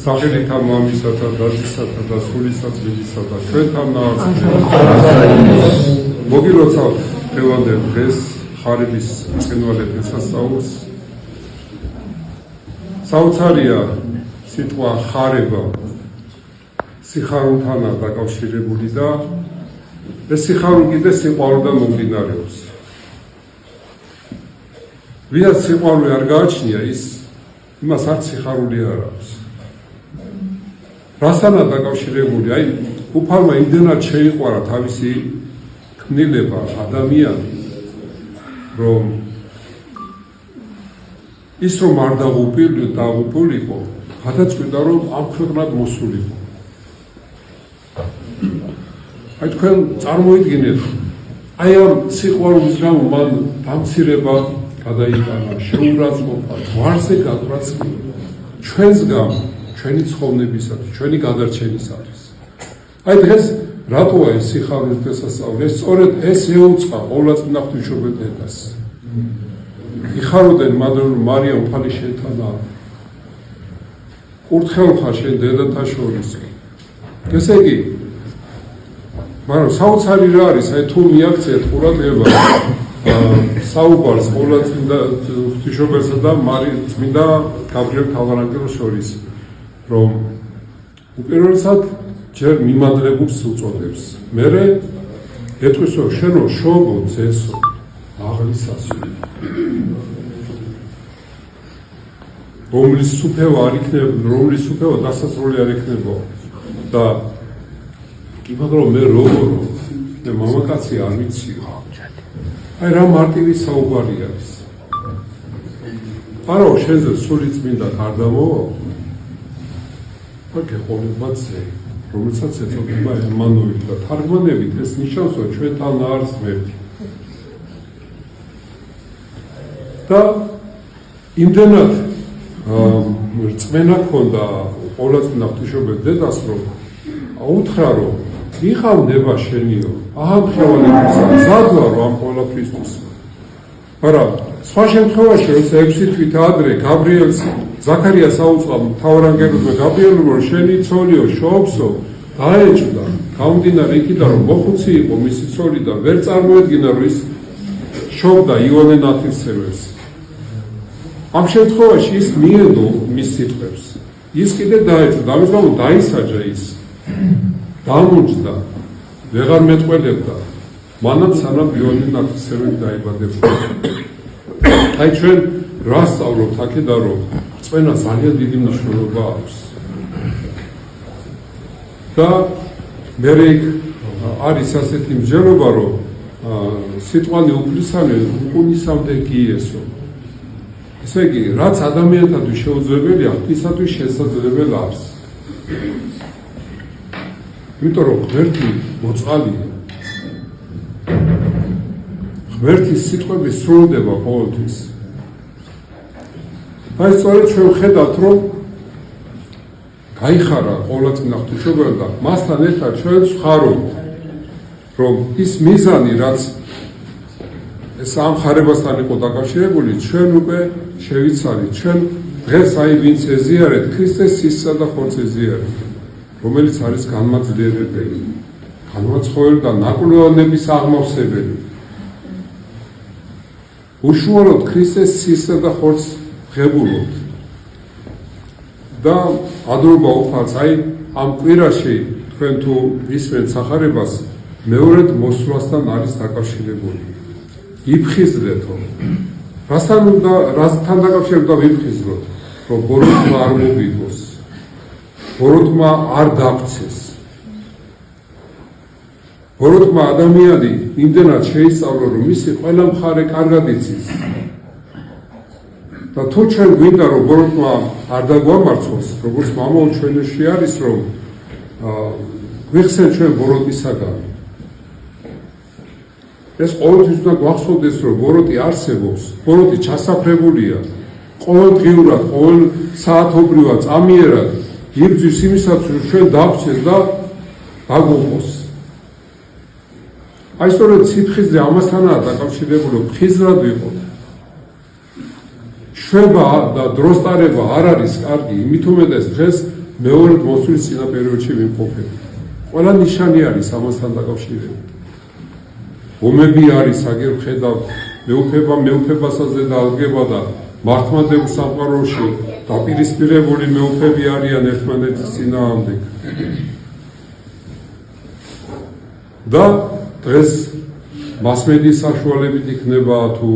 სახელითა მამისათა და ძისათა და სულისა ძმისა და ჩვენთან ნაარწმუნებელს მოგილოცავთ დღევანდელ დღეს ხარების ბრწყინვალე დღესასწაულს. საოცარია სიტყვა ხარება სიხარულთანაა დაკავშირებული და ეს სიხარული კიდე სიყვარულიდან მომდინარეობს. ვინაც სიყვარული არ გააჩნია, ის იმას არც სიხარული არ აქვს. რასთანაა დაკავშირებული? აი, უფალმა იმდენად შეიყვარა თავისი ქმნილება ადამიანი, რომ ის რომ არ დაღუპულიყო, გადაწყვიტა რომ ამ ქვეყნად მოსულიყო. აი თქვენ წარმოიდგინეთ, აი ამ სიყვარულის გამო მან დამცირება გადაიტანა, შეურაცხყოფა, გვარზე გაწვრთნა ჩვენს გამო, ჩვენი ცხოვრებისათვის, ჩვენი გადარჩენისათვის. აი დღეს რატოა ეს სიხარულის დღესასწაული? სწორედ ეს ეუწყა ყოვლადწმინდა ღვთისმშობელს. იხარებოდნენ მაგრამ მარია უფალი შენთანაა. კურთხეულ ხარ შენ დედათა შორის. ესე იგი, მაგრამ საოცარი რა არის, აი თუ მიაქციეთ ყურადღება საუბარს ყოვლადწმინდა ღვთისმშობელსა და წმინდა გაბრიელ მთავარანგელოს შორის, რომ უპირველესად ჯერ მიმადლებობს უწოდებს, მერე ეტყვის რომ შენო შობო ძესო აღლისასო, რომლის სუფევა არ იქნება, რომლის სუფევა დასასრული არ იქნება და კი მაგრამ მე როგორო და მამაკაცი არ ვიციო. აი რა მარტივი საუბარი არის. არა შენზე სული წმინდა არ დამოვა. აქ ხოლმე რომელსაც ეწოდება ემანუელი და თარგმანებით ეს ნიშნავს რომ ჩვენთან არის ღმერთი. და იმდენად რწმენა ჰქონდა ყოვლადწმინდა ღვთისმშობელ დედას, რომ აუთხრა რომ მიყავ ნება შენიო, აღამხევანებისა, მზადვარო ამ ყველაფრისთვის. მაგრამ სხვა შემთხვევაში, როცა 6 თვით ადრე გაბრიელს ზაქარიას აუწყა მთავარანგელოზმა გაბრიელმა, რომ შენი ცოლიო შობსო დაეჭვდა, გამომდინარე იქიდან, რომ მოხუცი იყო მისი ცოლი და ვერ წარმოედგინა, რომ ის შობდა იოანე ნათლისმცემელს. ამ შემთხვევაში ის მიედო მის სიტყვებს. ის კიდე დაეჭვდა, ამის გამო დაისაჯა ის. დამოჯდა, ვეღარ მეტყველებდა, მანამ სანამ იოანე ნათლისმცემელი დაიბადებოდა. აი ჩვენ რა სწავლობთ აქედან, რომ რწმენა ძალიან დიდი მნიშვნელობა აქვს. და მერე იქ არის ასეთი მსჯელობა, რომ სიტყვანი უფლისანი უკუნისამდე გიესო. ესე იგი, რაც ადამიანთათვის შეუძლებელია, ღვთისათვის შესაძლებელი არის. იმიტომ რომ ღმერთი მოწყალია. ღმერთის სიტყვები სრულდება ყოველთვის. აი სწორედ ჩვენ ვხედავთ, რომ გაიხარა ყოვლადწმინდა ღვთისმშობელი და მასთან ერთად ჩვენ ვხარობთ, რომ ის მიზანი, რაც ეს ამ ხარებასთან იყო დაკავშირებული, ჩვენ უკვე შევიცალით. ჩვენ დღეს აი ვინც ეზიარეთ, ქრისტეს სისხლსა და ხორცს ეზიარეთ, რომელიც არის განმაძლიერებელი, განმაცხოველი და ნაკვლევანების აღმავსებელი. უშუალოდ ქრისტეს სისხლსა და ხორცს ღებულობთ. და ადრობა უფალს, აი ამ კვირაში თქვენ თუ ისმენთ სახარებას, მეორედ მოსვლასთან არის დაკავშირებული. იფხიზლეთო. რასთან დაკავშირებდა ვიფხიზლოთ, რომ ბოროტმა არ მოგიგოს, ბოროტმა არ დაფცეს. ბოროტმა ადამიანი იმდენად შეისწავლა, რომ მისი ყველა მხარე კარგად იცის. და თუ ჩვენ გვინდა, რომ ბოროტმა არ დაგვამარცხოს, როგორც მამაო ჩვენში არის, რომ გვიხსენ ჩვენ ბოროტისაგან. ეს ყოველთვის უნდა გვახსოვდეს, რომ ბოროტი არსებობს, ბოროტი ჩასაფრებულია, ყოველდღიურად, ყოველ საათობრივად, წამიერად იბრძვის იმისათვის, რომ ჩვენ დავცეს და დაგვუყოს. აი სწორედ სიფხიზლე ამასთანაა დაკავშირებული, რომ ხიზრად ვიყოთ. შვება და დროსტარება არ არის კარგი, იმით უმეტეს დღეს მეორედ მოსვლის წინა პერიოდში ვიმყოფები. ყველა ნიშანი არის ამასთან დაკავშირებით. ომები არის, აგერ ვხედავთ, მეუფებასაზე დაალგება და მართლმადიდებლ სამყაროში დაპირისპირებული მეუფები არიან ერთმანეთის წინააღმდეგ. და დღეს მასმედიის საშუალებით იქნება თუ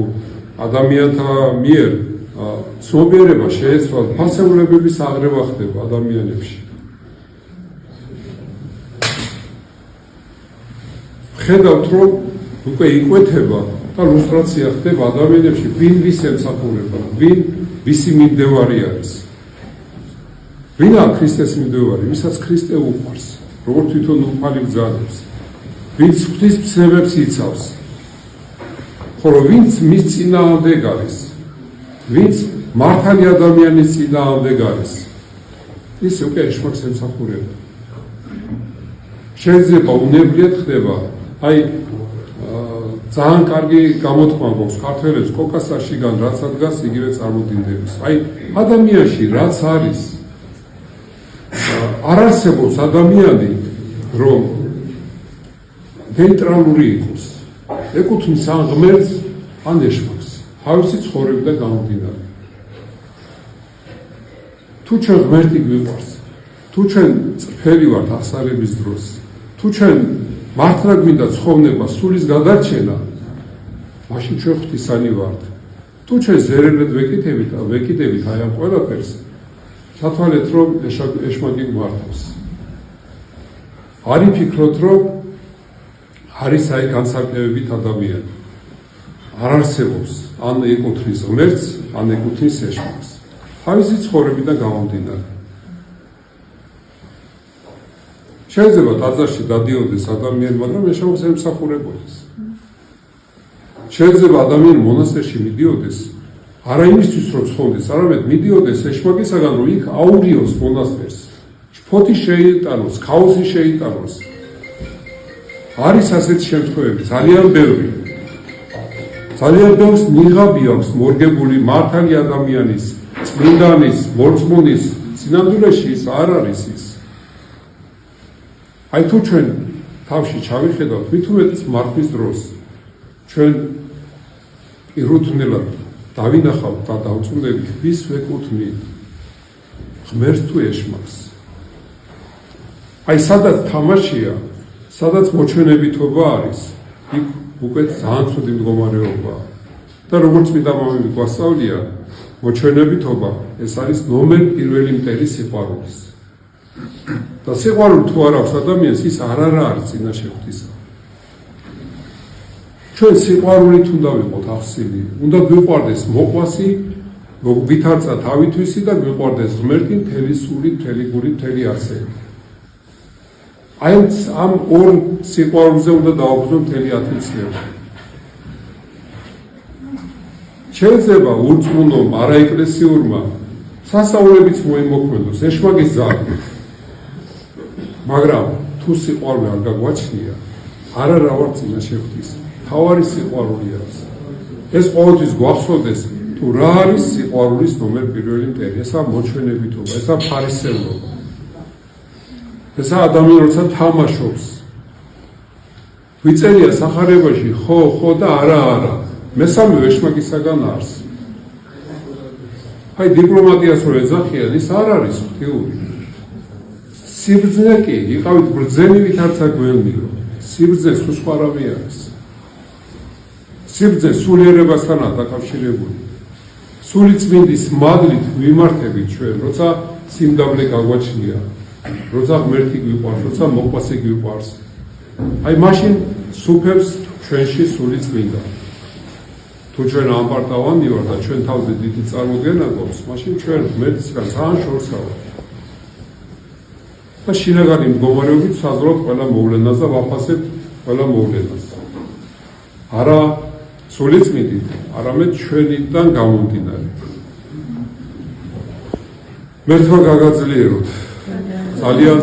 ადამიანთა მიერ ცნობიერება შეეცვალა ფასეულებების აღრევა ხდება ადამიანებში. ხედავთ რომ უკვე იკვეთება და ლუსტრაცია ხდება ადამიანებში, ვინ ვის ემსახურება, ვინ ვისი მიმდევარი არის. ვინა ქრისტეს მიმდევარი, ვისაც ქრისტე უყვარს, როგორც თვითონ უფალი ბრძანებს, ვინც ღვთისმსხნელებს იცავს, ხოლო ვინც მის წინააღმდეგ არის, ვინც მართალი ადამიანის წინააღმდეგ არის, ის უკვე ეშმაკს ემსახურება. შეიძლება უნებლიეთ ხდება, აი ძალიან კარგი გამოთქმა გვაქვს ქართველებს კოკასაშიგან რაც ადგას იგივე წარმოდინდების. აი ადამიანში რაც არის არ არსებობს ადამიანი რომ ნეიტრალური იყოს. ეკუთვნის ან ღმერთს ან ეშმაკს. თავისი ცხოვრებიდან გამომდინარე. თუ ჩვენ ღმერთი გვიყვარს, თუ ჩვენ წრფელი ვართ აღსარების დროს, თუ ჩვენ მართლა გვინდა ცხოვრება სულის გადარჩენა, მაშინ ჩვენ ღვთისანი ვართ. თუ ჩვენ ზერელად ვეკიდებით აი ამ ყველაფერს, სათვალეთ რომ ეშმაკი გვმართავს. არ იფიქროთ რომ არის აი განსაკუთრებით ადამიანი. არ არსებობს ან ეკუთვნის ღმერთს, ან ეკუთვნის ეშმაკს. თავისი ცხოვრებიდან გამომდინარე. შეიძლება ტაძარში დადიოდეს ადამიანი, მაგრამ ეშმაკს ემსახურებოდეს. შეიძლება ადამიანი მონასტერში მიდიოდეს, არა იმისთვის რომ ცხოვრდეს, არამედ მიდიოდეს ეშმაკისაგან, რომ იქ აურიოს მონასტერს. შფოთი შეიტანოს, ქაოსი შეიტანოს. არის ასეთი შემთხვევები, ძალიან ბევრი. ძალიან ბევრს ნიღაბი აქვს მორგებული მართალი ადამიანის, წმინდანის, მორწმუნის სინამდვილეში ის არ არის ის. აი თუ ჩვენ თავში ჩავიხედავთ, მით უმეტეს მართვის დროს ჩვენ პირუთვნელად დავინახავთ და დავწუნდებით, ვის ვეკუთვნით, ღმერთს თუ ეშმაკს. აი სადაც თამაშია, სადაც მოჩვენებითობა არის, იქ უკვე ძალიან ცუდი მდგომარეობაა. და როგორც წმინდა მამები გვასწავლია, მოჩვენებითობა ეს არის ნომერ პირველი მტერი სიყვარულის. და სიყვარული თუ არ აქვს ადამიანს, ის არ არის წინაშე ღვთისა. ჩვენ სიყვარულით უნდა ვიყოთ ახსილი, უნდა გვიყვარდეს მოყვასი, ვითარცა თავითვისი და გვიყვარდეს ღმერთი მთელი სულით, მთელი გულით, მთელი არსებით. აი ამ ორ სიყვარულზე უნდა დავაბრძნოთ მთელი 10 წლები. შეიძლება ურწმუნომ, არაეკლესიურმა სასწაულებიც მოიმოქმედოს, ეშმაკის ძალით. მაგრამ თუ სიყვარული არ გაგვაჩნია, არა ვარ წინაშე ღვთისა. თავარი სიყვარული არის. ეს ყოველთვის გვახსოვდეს, თუ რა არის სიყვარულის ნომერ პირველი მტერი, ესაა მოჩვენებითობა, ესაა ფარისევლობა. ესაა ადამიანი, როცა თამაშობს. ვიწერია სახარებაში, ხო და არა. მესამე ეშმაკისაგან არის. აი დიპლომატიას რო ეძახიან, ის არ არის ღვთიური. სიბრძნე კი, იყავით ბრძენი ვითარცა გველნიო. სიბრძნე სხვა რამე არის. სიბრძნე სულიერებასთანაა დაკავშირებული. სული წმინდის მადლით ვიმართებით ჩვენ, როცა სიმდაბლე გაგვაჩნია, როცა ღმერთი გვიყვარს, როცა მოყვასი გვიყვარს. აი მაშინ სუფევს ჩვენში სული წმინდა. თუ ჩვენ ამპარტავანი ვარ და ჩვენ თავზე დიდი წარმოდგენა გვაქვს, მაშინ ჩვენ ღმერთისგან ძალიან შორსა ვართ. და შინაგანი მდგომარეობით საზროთ ყველა მოვლენას და ვაფასებთ ყველა მოვლენას. არა სულიწმიდით, არამედ ჩვენიდან გამომდინარე. მერთვა გაგაძლიეროთ. ძალიან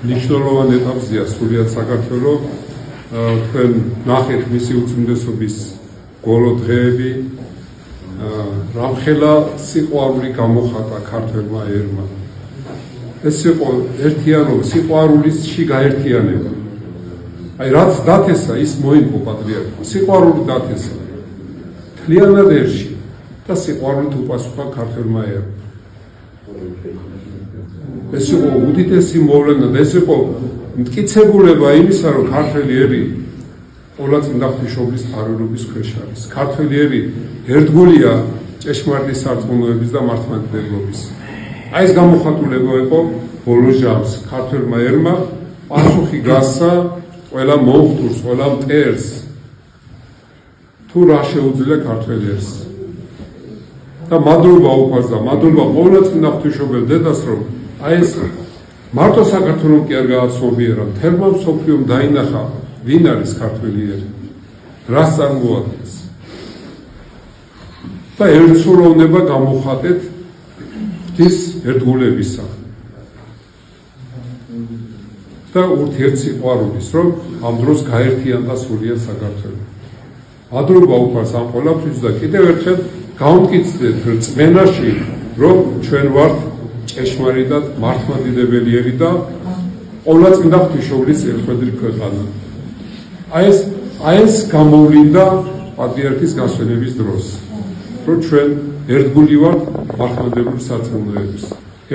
მნიშვნელოვანი ეტაპზეა სულიად საქართველოს. თქვენ ნახეთ მისი უწმინდესობის ბოლო დღეები, რამხელა სიყვარული გამოხატა ქართველმა ერმა. ეს იყო ერთიანობა, სიყვარულის შიგაერთიანება. აი რაც დათესა, ის მოინკო პატრიარქმა. სიყვარული დათესა. მთლიანად ერში და სიყვარულით უპასუხა ქართველმა ერამ. ეს იყო უდიდესი მოვლენა და ეს იყო მტკიცებულება იმისა, რომ ქართველი ერი ყოვლადწმინდა ღვთისმშობლის წყაროების ქვეშ არის. ქართველი ერი ერთგულია ჭეშმარიტი სარწმუნოების და მართლმადიდებლობის. აი ეს გამოხატულება იყო ბოლო ჟამს ქართველმა ერმა პასუხი გასცა ყველა მომხდურს, ყველა მტერს თუ რა შეუძლია ქართველ ერს. და მადლობა უფალს და მადლობა ყოვლადწმინდა ღვთისმშობელ დედას, რომ აი ეს მარტო საქართველოს კი არ გააცნობიერა, მთელმა მსოფლიომ დაინახა ვინ არის ქართველი ერი, რას წარმოადგენს. და ერთსულოვნება გამოხატეთ ღვთის ერთგულებისა და ურთიერთსიყვარულის, რომ ამ დროს გაერთიანდა სრულიად საქართველო. მადლობა უფალს ამ ყველაფრის და კიდევ ერთხელ გავმტკიცდეთ რწმენაში, რომ ჩვენ ვართ ჭეშმარიტად მართლმადიდებელი ერი და ყოვლადწმინდა ღვთისმშობლის ერთგვარი ქვეყანა. აი ეს გამოვლინდა პატრიარქის გასვენების დროს, რომ ჩვენ ერთგული ვართ მართლმადიდებლური სარწმუნოების.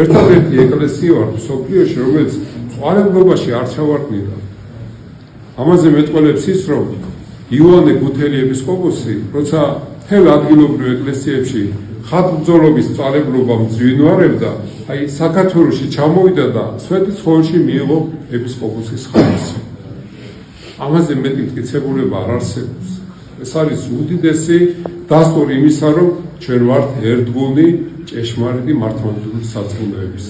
ერთადერთი ეკლესია ვართ მსოფლიოში, რომელიც მწვანებლობაში არ ჩავარდნიდა. ამაზე მეტყველებს ის, რომ იოანე გუთელი ეპისკოპოსი, როცა მთელ ადგილობრივ ეკლესიებში ხატბრძოლობის სწავლებლობა მძვინვარებდა, აი საქართველოში ჩამოვიდა და სვეტიცხოველში მიიღო ეპისკოპოსის ხარისხი. ამაზე მეტი მტკიცებულება არ არსებობს. ეს არის უდიდესი დასტური იმისა, რომ ჩვენ ვართ ერთგული ჭეშმარიტი მართლმადიდებლური სარწმუნოების.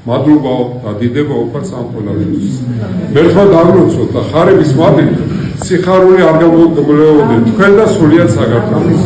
მადლობა და დიდება უფალს ამ ყველაფერს. მერთხად აღროცოთ და ხარების მადლით სიხარული არ გამოგმლეოდეთ თქვენ და სრულიად საქართველოს.